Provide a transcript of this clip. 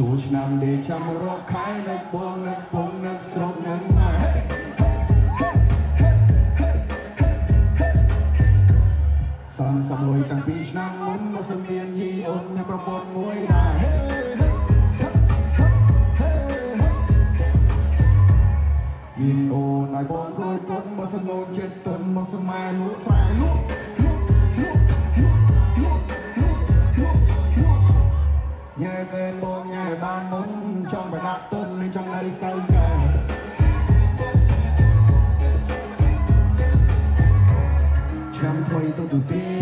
ចូលឆ្នាំដេកចាំរកខែនឹកបងនឹកពងនឹកស្រុកនឹងណាសំសំលុយតាំងពីឆ្នាំមុនមកសំលៀនយីអូននៅប្រពន្ធមួយដែរមានអូនឲ្យបងគួយគុណមកសំលូនចិត្តទុនមកស្មែលក់ស្មែលក់ញ៉ែបែនបងញ៉ែបានមុនចង់ប្រដាប់ទុនលេចង់នៅសៅកែឆ្នាំថ្មីទៅទូទី